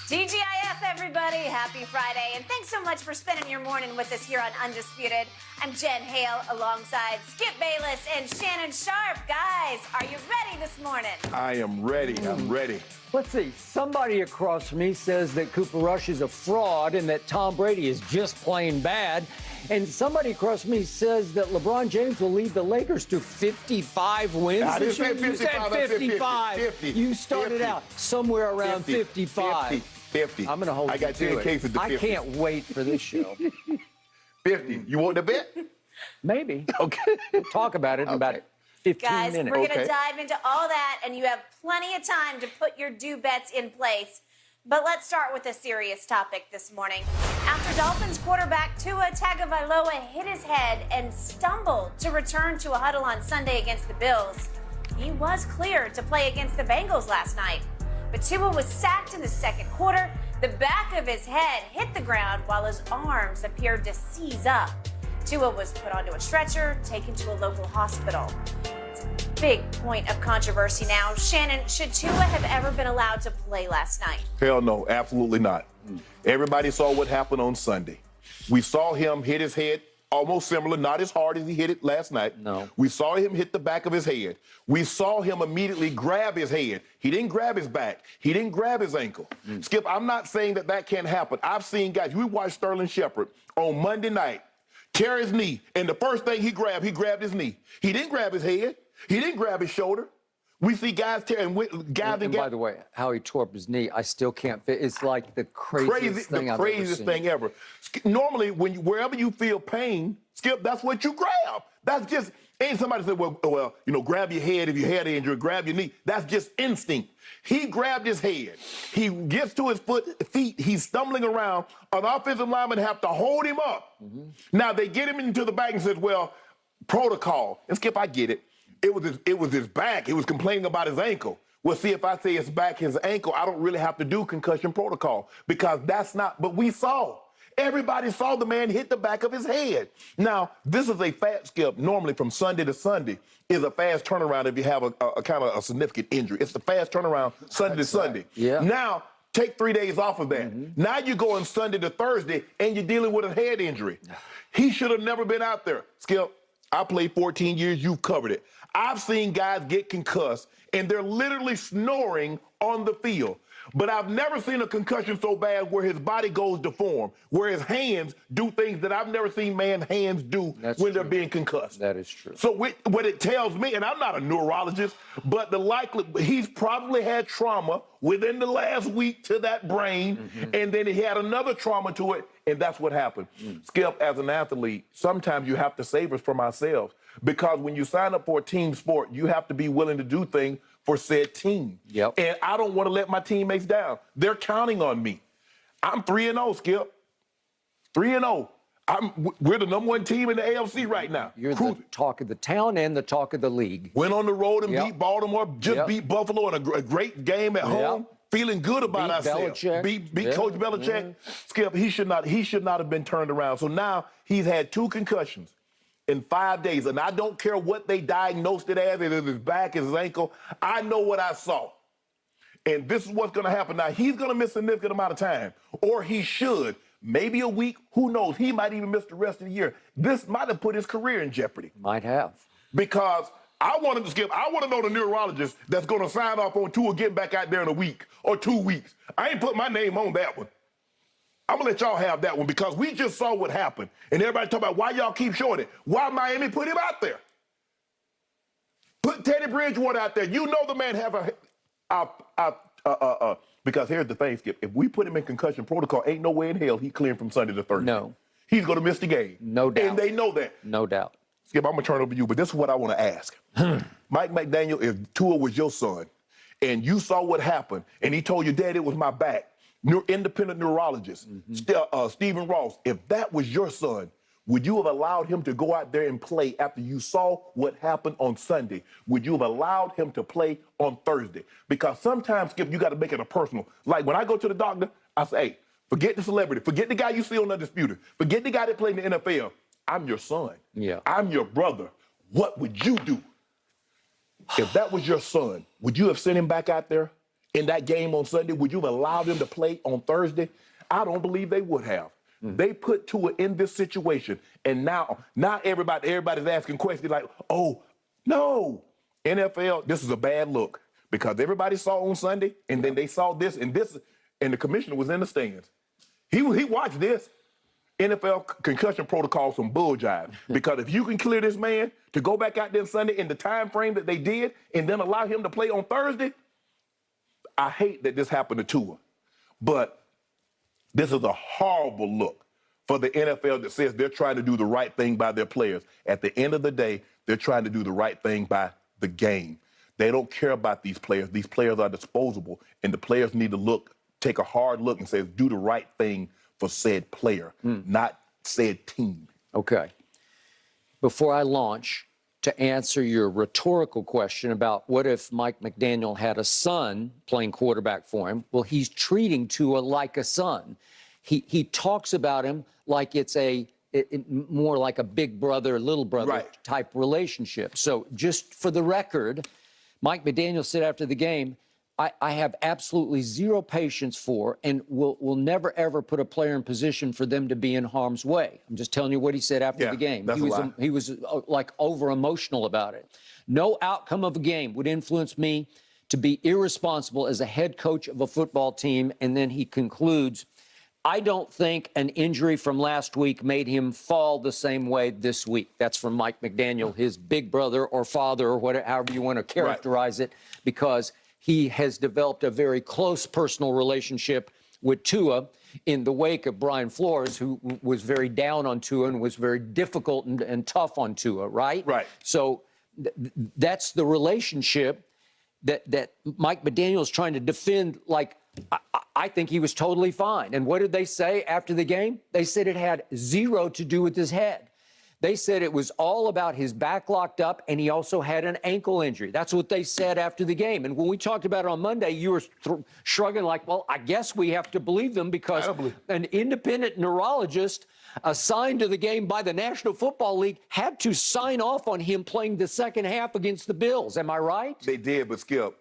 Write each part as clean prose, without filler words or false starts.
TGIF, everybody. Happy Friday. And thanks so much for spending your morning with us here on Undisputed. I'm Jen Hale alongside Skip Bayless and Shannon Sharp. Guys, are you ready this morning? I am ready. I'm ready. Let's see. Somebody across from me says that Cooper Rush is a fraud and that Tom Brady is just plain bad. And somebody across from me says that LeBron James will lead the Lakers to 55 wins. I didn't say 55. You said 55. 50. You started 50. out somewhere around 55. 50. I'm going to hold I got you 10 to cases it. to 50. I can't wait for this show. 50. You want the bet? Maybe. Okay. We'll talk about it in about 15 Guys, minutes. we're going to dive into all that, and you have plenty of time to put your do bets in place. But let's start with a serious topic this morning. After Dolphins quarterback Tua Tagovailoa hit his head and stumbled to return to a huddle on Sunday against the Bills, he was cleared to play against the Bengals last night. But Tua was sacked in the second quarter. The back of his head hit the ground while his arms appeared to seize up. Tua was put onto a stretcher, taken to a local hospital. It's a big point of controversy now. Shannon, should Tua have ever been allowed to play last night? Hell no, absolutely not. Everybody saw what happened on Sunday. We saw him hit his head almost similar, not as hard as he hit it last night. No. We saw him hit the back of his head. We saw him immediately grab his head. He didn't grab his back. He didn't grab his ankle. Skip, I'm not saying that that can't happen. I've seen guys, we watched Sterling Shepard on Monday night tear his knee, and the first thing he grabbed his knee. He didn't grab his head. He didn't grab his shoulder. We see guys tear, and by the way, how he tore up his knee, I still can't fit. It's like the craziest thing I've ever seen. Thing ever. Normally, wherever you feel pain, Skip, that's what you grab. That's just, ain't somebody said, well, grab your head if you had an injury, grab your knee. That's just instinct. He grabbed his head. He gets to his feet. He's stumbling around. An offensive lineman have to hold him up. Now, they get him into the back and says, well, protocol. And Skip, I get it. It was his back. He was complaining about his ankle. Well, see, if I say his back, his ankle, I don't really have to do concussion protocol because that's not, but we saw. Everybody saw the man hit the back of his head. Now, this is a fast Skip. Normally from Sunday to Sunday is a fast turnaround if you have a kind of a significant injury. It's the fast turnaround Sunday to Sunday. Yeah. Now, take 3 days off of that. Now you're going Sunday to Thursday and you're dealing with a head injury. He should have never been out there. Skip, I played 14 years. You've covered it. I've seen guys get concussed, and they're literally snoring on the field. But I've never seen a concussion so bad where his body goes deformed, where his hands do things that I've never seen man's hands do when they're being concussed. That is true. So what it tells me, and I'm not a neurologist, but he's probably had trauma within the last week to that brain, and then he had another trauma to it, and that's what happened. Skip, as an athlete, sometimes you have to save us from ourselves because when you sign up for a team sport, you have to be willing to do things for said team. Yep. And I don't want to let my teammates down. They're counting on me. I'm 3-0, Skip. 3-0. We're the #1 team in the AFC right now. You're the talk of the town and the talk of the league. Went on the road and beat Baltimore, beat Buffalo in a great game at home. Feeling good about ourselves. Beat Coach Belichick. Skip, he should not have been turned around. So now he's had 2 concussions in 5 days, and I don't care what they diagnosed it as, his back, his ankle. I know what I saw. And this is what's going to happen. Now, he's going to miss a significant amount of time, or he should. Maybe a week, who knows? He might even miss the rest of the year. This might have put his career in jeopardy. Might have. Because I want to know the neurologist that's going to sign off on Tua getting back out there in a week or 2 weeks. I ain't put my name on that one. I'm going to let y'all have that one because we just saw what happened. And everybody talk about why y'all keep showing it. Why Miami put him out there? Put Teddy Bridgewater out there. You know the man have because here's the thing, Skip. If we put him in concussion protocol, ain't no way in hell he clearing from Sunday to Thursday. No. He's going to miss the game. No doubt. And they know that. No doubt. Skip, I'm going to turn it over to you, but this is what I want to ask. Mike McDaniel, if Tua was your son and you saw what happened and he told your dad it was my back, independent neurologist, Stephen Ross, if that was your son, would you have allowed him to go out there and play after you saw what happened on Sunday? Would you have allowed him to play on Thursday? Because sometimes, Skip, you got to make it a personal. Like when I go to the doctor, I say, hey, forget the celebrity. Forget the guy you see on Undisputed. Forget the guy that played in the NFL. I'm your son. Yeah. I'm your brother. What would you do? If that was your son, would you have sent him back out there in that game on Sunday, would you have allowed them to play on Thursday? I don't believe they would have. They put Tua in this situation, and now everybody's asking questions like, oh, no. NFL, this is a bad look because everybody saw on Sunday, and then they saw this, and the commissioner was in the stands. He watched this. NFL concussion protocol some bull jive because if you can clear this man to go back out there Sunday in the time frame that they did and then allow him to play on Thursday, I hate that this happened to Tua, but this is a horrible look for the NFL that says they're trying to do the right thing by their players. At the end of the day, they're trying to do the right thing by the game. They don't care about these players. These players are disposable, and the players need to take a hard look and say, do the right thing for said player, not said team. Okay. Before I launch, to answer your rhetorical question about what if Mike McDaniel had a son playing quarterback for him, well, he's treating Tua like a son. He talks about him like it's more like a big brother, little brother type relationship. So just for the record, Mike McDaniel said after the game, I have absolutely zero patience for and will never, ever put a player in position for them to be in harm's way. I'm just telling you what he said after the game. He was like over-emotional about it. No outcome of a game would influence me to be irresponsible as a head coach of a football team. And then he concludes, I don't think an injury from last week made him fall the same way this week. That's from Mike McDaniel, his big brother or father or whatever, however you want to characterize it, because he has developed a very close personal relationship with Tua in the wake of Brian Flores, who was very down on Tua and was very difficult and tough on Tua, right? Right. So that's the relationship that Mike McDaniel is trying to defend. Like, I think he was totally fine. And what did they say after the game? They said it had zero to do with his head. They said it was all about his back locked up, and he also had an ankle injury. That's what they said after the game. And when we talked about it on Monday, you were shrugging like, well, I guess we have to believe them because an independent neurologist assigned to the game by the National Football League had to sign off on him playing the second half against the Bills. Am I right? They did, but Skip,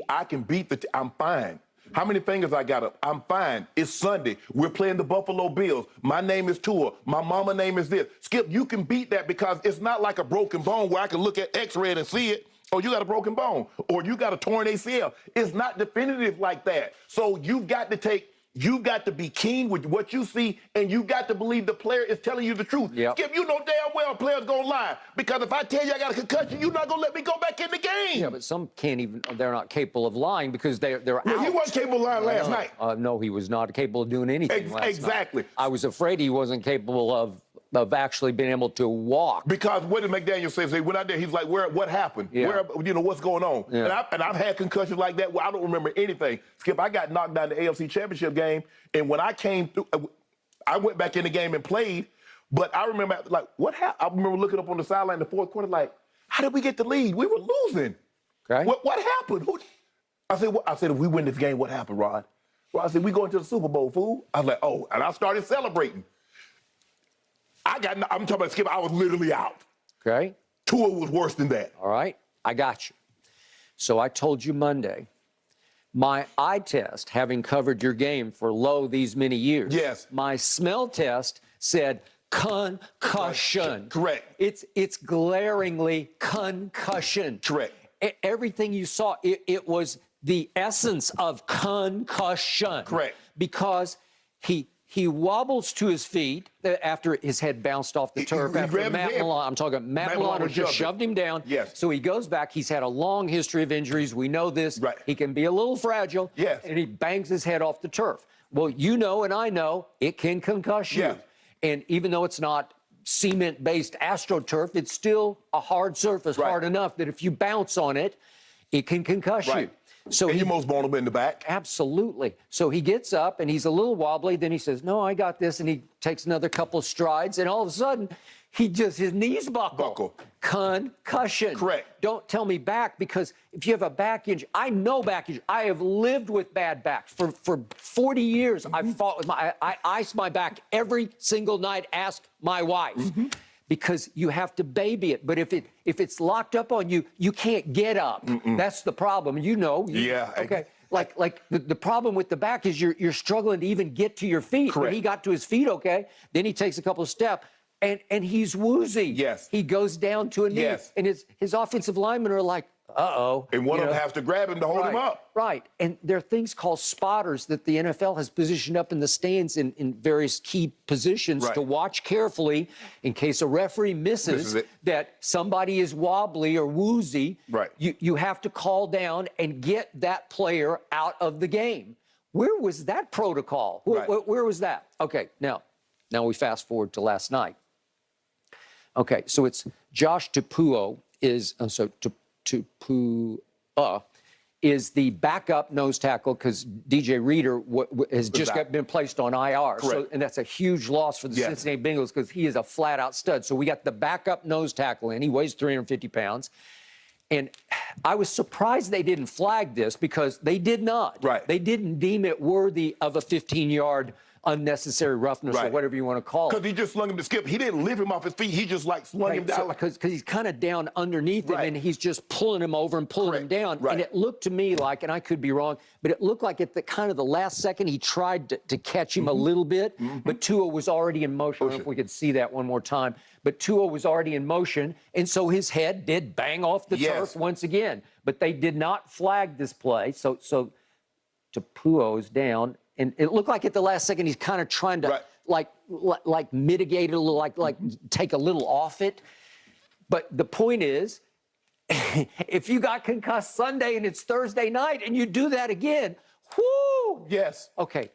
I can beat I'm fine. How many fingers I got up? I'm fine. It's Sunday. We're playing the Buffalo Bills. My name is Tua. My mama name is this. Skip, you can beat that because it's not like a broken bone where I can look at X-ray and see it. Oh, you got a broken bone. Or you got a torn ACL. It's not definitive like that. So you've got to be keen with what you see, and you got to believe the player is telling you the truth. Yep. Skip, you know damn well a player's gonna lie. Because if I tell you I got a concussion, you're not gonna let me go back in the game. Yeah, but some they're not capable of lying because they're out. He wasn't capable of lying last night. No, he was not capable of doing anything last night. Exactly. I was afraid he wasn't capable of actually being able to walk. Because what did McDaniel say? He went out there, he's like, what happened? Yeah. What's going on? Yeah. And I've had concussions like that where I don't remember anything. Skip, I got knocked down the AFC Championship game, and when I came through, I went back in the game and played, but I remember, like, what happened? I remember looking up on the sideline in the fourth quarter, like, how did we get the lead? We were losing. Okay. What happened? I said, if we win this game, what happened, Rod? Well, I said, we going to the Super Bowl, fool. I was like, oh, and I started celebrating. I'm talking about Skip, I was literally out. Okay. Tua was worse than that. All right. I got you. So I told you Monday, my eye test, having covered your game for these many years. Yes. My smell test said concussion. Correct. It's glaringly concussion. Correct. Everything you saw, it was the essence of concussion. Correct. Because he wobbles to his feet after his head bounced off the turf. After Matt Milano, I'm talking Matt Milano just shoved him down. Yes. So he goes back. He's had a long history of injuries. We know this. Right. He can be a little fragile. Yes. And he bangs his head off the turf. Well, you know and I know it can concuss you. Yeah. And even though it's not cement-based AstroTurf, it's still a hard surface, hard enough that if you bounce on it, it can concuss you. So and you're most vulnerable in the back. Absolutely. So he gets up and he's a little wobbly. Then he says, no, I got this. And he takes another couple of strides. And all of a sudden, his knees buckle. Concussion. Correct. Don't tell me back, because if you have a back injury, I know back injury. I have lived with bad backs. For 40 years, I've fought with I ice my back every single night. Ask my wife. Because you have to baby it. But if it's locked up on you, you can't get up. That's the problem. You know. Yeah. Okay. like the problem with the back is you're struggling to even get to your feet. Correct. When he got to his feet, okay, then he takes a couple of steps. And he's woozy. Yes. He goes down to a knee. Yes. And his offensive linemen are like, uh-oh. And one of them has to grab him to hold him up. Right. And there are things called spotters that the NFL has positioned up in the stands in various key positions to watch carefully in case a referee misses that somebody is wobbly or woozy. Right. You have to call down and get that player out of the game. Where was that protocol? Where was that? Okay, now we fast forward to last night. Okay, so it's Josh Tupua is the backup nose tackle because DJ Reader has just been placed on IR. So, and that's a huge loss for the Cincinnati Bengals because he is a flat-out stud. So we got the backup nose tackle in. He weighs 350 pounds. And I was surprised they didn't flag this because they did not. Right. They didn't deem it worthy of a 15-yard unnecessary roughness or whatever you want to call it. Because he just slung him to Skip. He didn't lift him off his feet. He just like slung him down. Because he's kind of down underneath him and he's just pulling him over and pulling him down. And it looked to me like, and I could be wrong, but it looked like at the kind of the last second he tried to catch him a little bit, but Tua was already in motion. I don't know if we could see that one more time. But Tua was already in motion, and so his head did bang off the turf once again. But they did not flag this play, so Tupua is down. And it looked like at the last second he's kind of trying to like mitigate it a little, like take a little off it. But the point is, if you got concussed Sunday and it's Thursday night and you do that again, whoo! Yes. Okay.